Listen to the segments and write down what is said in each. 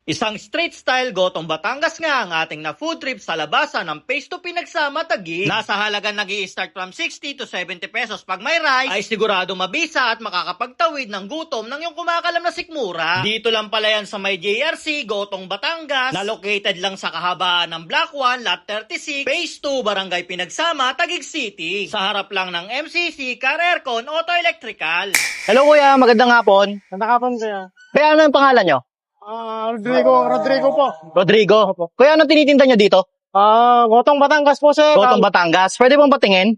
Isang street style gotong Batangas nga ang ating na food trip sa labasan ng Phase 2 Pinagsama Taguig. Nasa halaga nag-i-start from 60 to 70 pesos pag may rice, ay sigurado mabisa at makakapagtawid ng gutom ng yung kumakalam na sikmura. Dito lang pala yan sa may JRC, Gotong Batangas, na located lang sa kahabaan ng Block 1, Lot 36, Phase 2, Barangay Pinagsama, Taguig City. Sa harap lang ng MCC, Car Aircon, Auto Electrical. Hello kuya, magandang hapon. Nandakapon kaya. Kaya ano yung pangalan nyo? Rodrigo po. Rodrigo. Kuya, ano tinitinda nyo dito? Gotong Batangas po, sir. Gotong Batangas. Pwede pong patingin?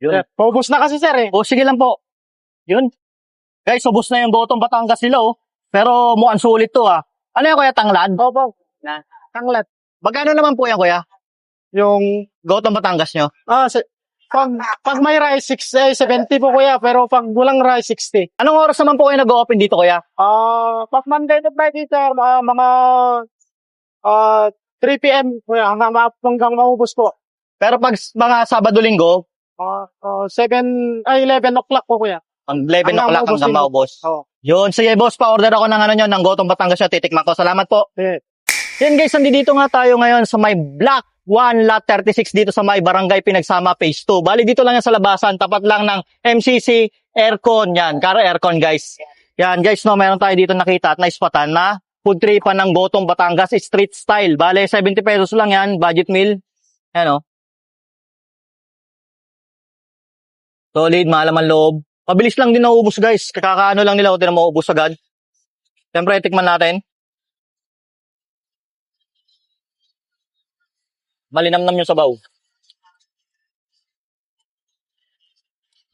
Yun. Paubos na kasi, sir, eh. O, sige lang po. Yun. Guys, ubos na yung Gotong Batangas nila, oh. Pero mukhang sulit to, ah. Ano yan, kuya? Tanglad? Opo. Tanglet. Magkano naman po yan, kuya? Yung, Gotong Batangas nyo? pag may rice, 70 po, kuya. Pero pag walang rice, 60. Anong oras naman po kayo nag-open dito, kuya? Pag Monday to Friday, sir, mga 3 p.m., kuya, hanggang maubos po. Pero pag mga Sabado-Linggo, 11 o'clock po, kuya. ang 11 o'clock hanggang maubos. Oo. Yun, sige boss, pa-order ako ng ano nyo, ng Gotong Batangas nyo. Titikman ko. Salamat po. Yeah. Yan guys, nandito nga tayo ngayon sa may Block 1, Lot 36 dito sa may Barangay Pinagsama Phase 2. Bali dito lang yan sa labasan, tapat lang ng MCC Aircon. Yan, Car Aircon guys. Yan guys, no, meron tayo dito nakita at naispatan na food tripan ng Gotong Batangas street style. Bale, 70 pesos lang yan, budget meal. Yan o. Solid, malaman loob. Mabilis lang din naubos guys. Kakakaano lang nila o din na maubos agad. Siyempre, tikman natin. Malinamnam yung sabaw.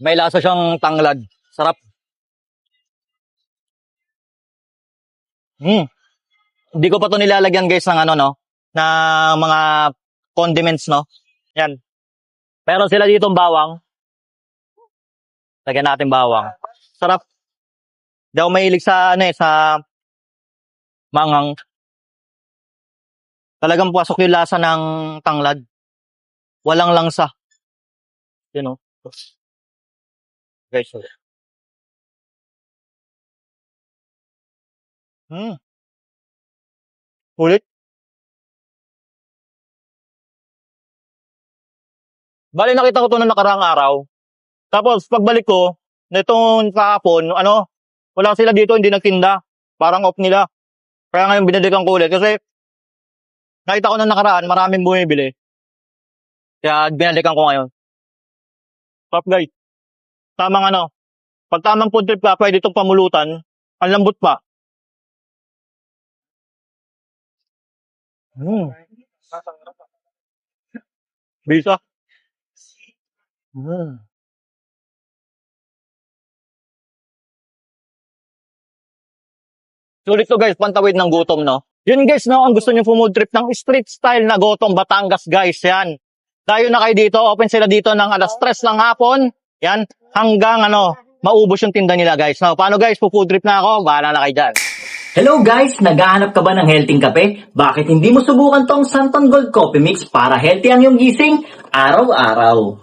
May lasa siyang tanglad. Sarap. Hindi ko pa to nilalagyan guys ng ano no, na mga condiments no. Yan. Meron sila ditong bawang. Lagyan natin bawang. Sarap. Hindi ako mahilig sa ano sa mangang. Talagang pasok yung lasa ng tanglad. Walang langsa. Yun o. Guys. Ulit. Bali nakita ko to na nakaraang araw. Tapos pagbalik ko, nitong kahapon, wala sila dito, hindi nagtinda. Parang off nila. Kaya ngayon binalikan ko ulit. Kasi nakita ko na nakaraan, maraming bumibili. Kaya binalikan ko ngayon. Top guys. Tamang pag tamang food trip ka, pwede itong pamulutan. Ang lambot pa. Bisa. Sulit to guys, pantawid ng gutom, no? Yun guys, no, ang gusto nyo food trip ng street style na Gotong Batangas, guys, yan. Tayo na kayo dito, open sila dito ng alas 3 ng hapon, yan, hanggang maubos yung tinda nila, guys. No, paano guys, food trip na ako, bahala na kayo dyan. Hello guys! Naghahanap ka ba ng healthy kape? Bakit hindi mo subukan tong Santon Gold Coffee Mix para healthy ang iyong gising araw-araw?